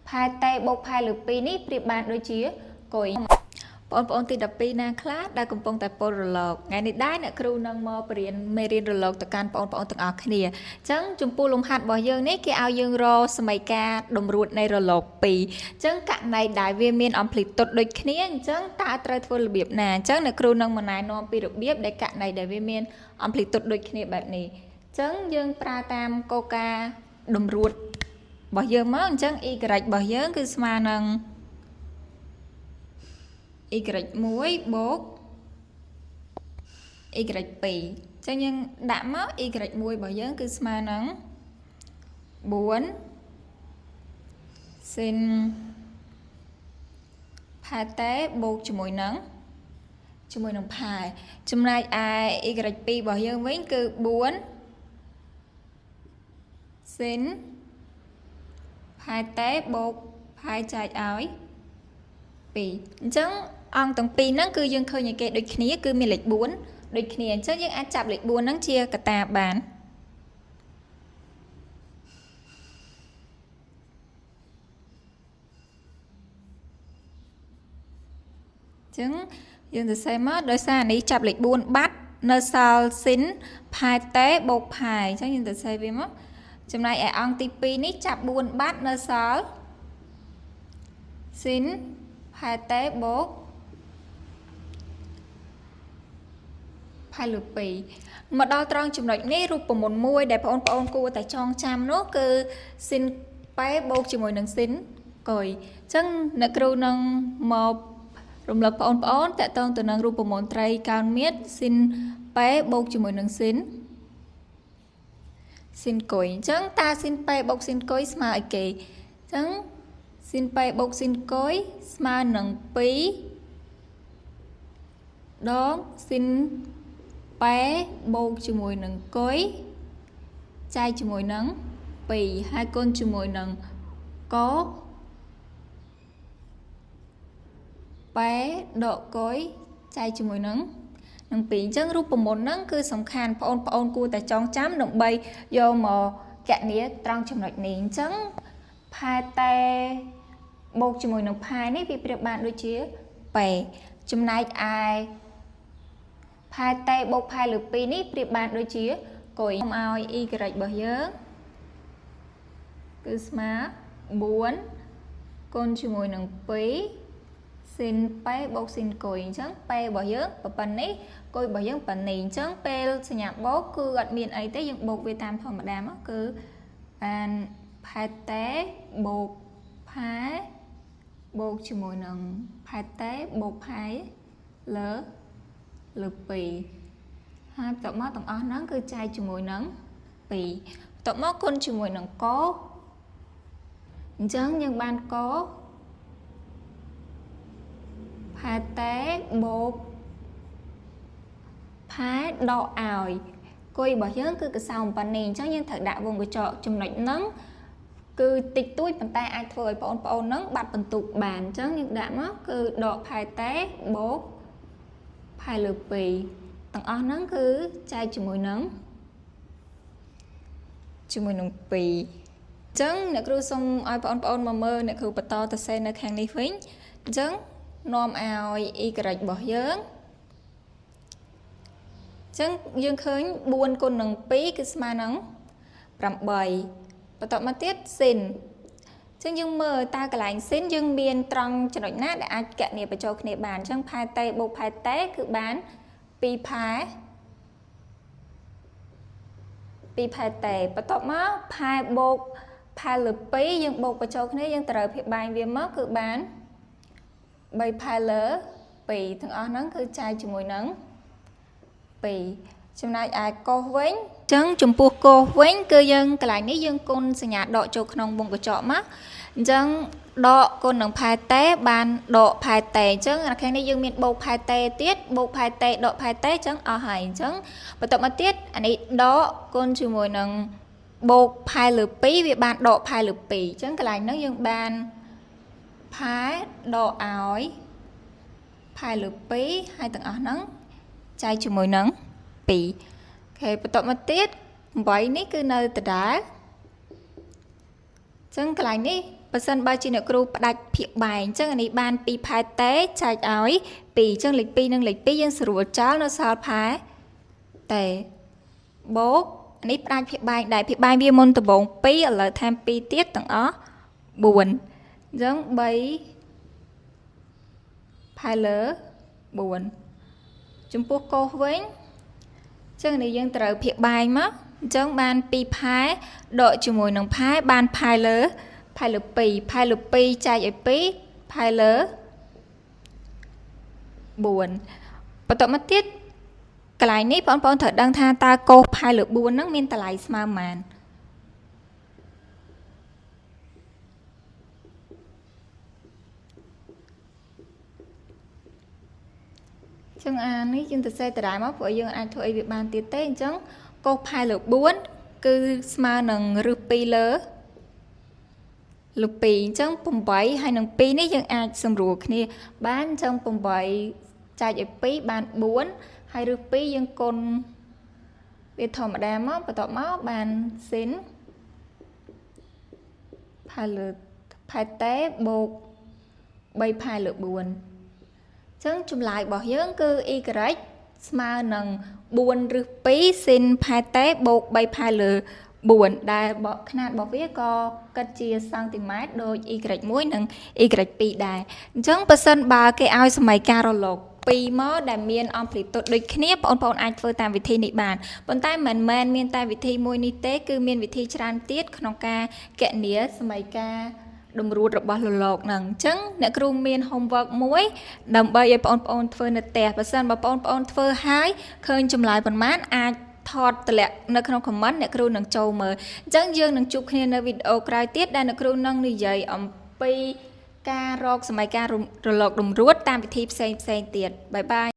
ផាយតេបូកផាយលើ2នេះប្រៀបបានដូចជាគុយបងប្អូនទី12ណាខ្លះដែលកំពុងតែពោលរលកថ្ងៃនេះដែរអ្នកគ្រូនឹងមកបរៀនមេរៀនរលកទៅកាន់បងប្អូនទាំងអស់គ្នាអញ្ចឹងចំពោះលំហាត់របស់យើងនេះគេឲ្យយើងរកសមីការតម្រួតនៃរលក2អញ្ចឹងករណីដែលវាមានអំភ្លីតុតដូចគ្នាអញ្ចឹងតើត្រូវធ្វើរបៀបណាអញ្ចឹងអ្នកគ្រូនឹងណែនាំពីរបៀបដែលករណីដែលវាមានអំភ្លីតុតដូចគ្នាបែបនេះអញ្ចឹងយើងប្រើតាមគោលការណ៍តម្រួតរបស់យើងមកអញ្ចឹង y របស់យើងគឺស្មើនឹង y1 បូក y2 អញ្ចឹងយើងដាក់មក y1 របស់យើងគឺស្មើនឹង4ស៊ីនផាតេបូកជាមួយនឹងផាយចំណែកឯ y2 របស់យើងវិញគឺ4ស៊ីនផាតេបូកផាយចែកឲ្យ2អញ្ចឹងអង្គទាំងពីរហ្នឹងគឺយើងឃើញឲ្យគេដូចគ្នាគឺមានលេខ4ដូចគ្នាអញ្ចឹងយើងអាចចាប់លេខ4ហ្នឹងជាកតាបានអញ្ចឹងយើងសរសេរមកដោយសារនេះចាប់លេខ4បាត់នៅសល់ស៊ីនផាតេបូកផាយអញ្ចឹងយើងសរសេរវាមកចំណែកឯអង្គទី2នេះចាប់4បាត់នៅសល់ស៊ីនផាតេបូកផាយលើ2មកដល់ត្រង់ចំណុចនេះរូបមន្តមួយដែលបងប្អូនគួរតែចងចាំនោះគឺស៊ីនប៉ែបូកជាមួយនឹងស៊ីនកុយអញ្ចឹងអ្នកគ្រូនឹងមករំលឹកបងប្អូនតកតងទៅនឹងរូបមន្តត្រីកោណមៀតស៊ីនប៉ែបូកជាមួយនឹងស៊ីនកុយអញ្ចឹងតើស៊ីនប៉ែបូកស៊ីនកុយស្មើអីគេអញ្ចឹងស៊ីនប៉ែបូកស៊ីនកុយស្មើនឹង2ដងស៊ីនប៉ែបូកជាមួយនឹងគុយចែកជាមួយនឹង2ហើយគុណជាមួយនឹងកប៉ែដកគុយចែកជាមួយនឹង2អញ្ចឹងរូបមន្តហ្នឹងគឺសំខាន់បងប្អូនគួរតែចងចាំដើម្បីយកមកកណនាត្រង់ចំណុចនេះអញ្ចឹងផាតេបូកជាមួយនឹងផាយនេះវាប្រៀបបានដូចជាប៉ែចំណែកឯផាតេបូកផាយលើ2នេះប្រៀបបានដូចជាគុយខ្ញុំឲ្យ y របស់យើងគឺស្មើ4គុណជាមួយនឹង2ស៊ីនប៉ែបូកស៊ីនគុយអញ្ចឹងប៉ែរបស់យើងប៉ុណ្ណេះគុយរបស់យើងប៉ុណ្ណេះអញ្ចឹងពេលសញ្ញាបូកគឺអត់មានអីទេយើងបូកវាតាមធម្មតាមកគឺបានផាតេបូកផាយបូកជាមួយនឹងផាតេបូកផាយលើ2ហើយបន្ទាប់មកទាំងអស់ហ្នឹងគឺចែកជាមួយនឹង2បន្ទាប់មកគុណជាមួយនឹងកអញ្ចឹងយើងបានកផាតេបូកផាដកឲ្យគុយរបស់យើងគឺកសោប៉ុណ្ណេះអញ្ចឹងយើងត្រូវដាក់វងកញ្ចក់ចំណុចហ្នឹងគឺតិចតួចប៉ុន្តែអាចធ្វើឲ្យបងប្អូនហ្នឹងបាត់បន្ទុកបានអញ្ចឹងយើងដាក់មកគឺដកផាតេបូកផាយលើ2ទាំងអស់ហ្នឹងគឺចែកជាមួយនឹង2អញ្ចឹងអ្នកគ្រូសូមឲ្យបងប្អូនមកមើលអ្នកគ្រូបន្តទៅសេនៅខាងនេះវិញអញ្ចឹងនាំឲ្យ y របស់យើងអញ្ចឹងយើងឃើញ4គុណនឹង2គឺស្មើនឹង8បន្តមកទៀតស៊ីនអញ្ចឹងយើងមើលតើកន្លែងស៊ីនយើងមានត្រង់ចំណុចណាដែលអាចកណនាបញ្ចូលគ្នាបានអញ្ចឹងផាតេបូកផាតេគឺបាន2ផាតេបន្ទាប់មកផាបូកផាលើ2យើងបូកបញ្ចូលគ្នាយើងត្រូវព្យាបាលវាមកគឺបាន3ផាលើ2ទាំងអស់ហ្នឹងគឺចែកជាមួយនឹង2ចំណែកឯកុសវិញអញ្ចឹងចំពោះកុសវិញគឺយើងកន្លែងនេះយើងគុណសញ្ញាដកចូលក្នុងវងកញ្ចក់មកអញ្ចឹងដកគុណនឹងផាតេបានដកផាតេអញ្ចឹងខាងនេះយើងមានបូកផាតេទៀតបូកផាតេដកផាតេអញ្ចឹងអស់ហើយអញ្ចឹងបន្ទាប់មកទៀតអានេះដកគុណជាមួយនឹងបូកផាលើ2វាបានដកផាលើ2អញ្ចឹងកន្លែងហ្នឹងយើងបានផាដកឲ្យផាលើ2ហើយទាំងអស់ហ្នឹងចែកជាមួយនឹង2អូខេបន្ទាប់មកទៀត8នេះគឺនៅដដែលអញ្ ចឹងកន្លែងនេះបើសិនបើជាអ្នកគ្រូផ្ដាច់ភាគបែងចឹងអានេះបាន2ផែតេចែកឲ្យ2ចឹងលេខ2និងលេខ2យើងស្រួលចោលនៅសល់ផែតេបូកនេះផ្ដាច់ភាគបែងដែរភាគបែងវាមុនដំបូង2ឥឡូវថែម2ទៀតទាំងអស់4អញ្ចឹង3ផែលើ4ចំពោះកូសវិញចឹងនេះយើងត្រូវភាគបែងមកអញ្ចឹងបាន2ផែដកជាមួយនឹងផែបានផែលើ2ផែលើ2ចែកឲ្យ2ផែលើ4បន្តមកទៀតកន្លែងនេះបងប្អូនត្រូវដឹងថាតើកូសផែលើ4ហ្នឹងមានតម្លៃស្មើប៉ុន្មានចឹងអានេះយើងទៅសេតរ៉ាមកព្រោះយើងអាចធ្វើអីវាបានទៀតទេអញ្ចឹងកូសផែលើ4គឺស្មើនឹងរឹស2លើ2អញ្ចឹង8ហើយនឹង2នេះយើងអាចសម្រួលគ្នាបានអញ្ចឹង8ចែកឲ្យ2បាន4ហើយរឹស2យើងគុណវាធម្មតាមកបន្ទាប់មកបានស៊ីនផែលើផែតេបូក3ផែលើ4អញ្ចឹងចម្លើយរបស់យើងគឺ y ស្មើនឹង4រឹស2ស៊ីនផែតេបូក3ផែលើ4ដែលຂະຫນាតរបស់វាក៏គិតជាសង់ទីម៉ែត្រដូច y1 និង y2 ដែរអញ្ចឹងបើសិនបើគេឲ្យសមីការរលក2មកដែលមានអំភ្លីតុតដូចគ្នាបងប្អូនអាចធ្វើតាមវិធីនេះបានប៉ុន្តែមិនមែនមានតែវិធីមួយនេះទេគឺមានវិធីច្រើនទៀតក្នុងការគណនាសមីការតម្រួតរបស់រលកហ្នឹងអញ្ចឹងអ្នកគ្រូមាន homework មួយដើម្បីឲ្យបងប្អូនធ្វើនៅផ្ទះបើសិនបើបងប្អូនធ្វើហើយឃើញចម្លើយប៉ុន្មានអាចថតតម្លាក់នៅក្នុង comment អ្នកគ្រូនឹងចូលមើលអញ្ចឹងយើងនឹងជួបគ្នានៅវីដេអូក្រោយទៀតដែលអ្នកគ្រូនឹងនិយាយអំពីការរកសមីការរលកតម្រួតតាមវិធីផ្សេងទៀតបាយបាយ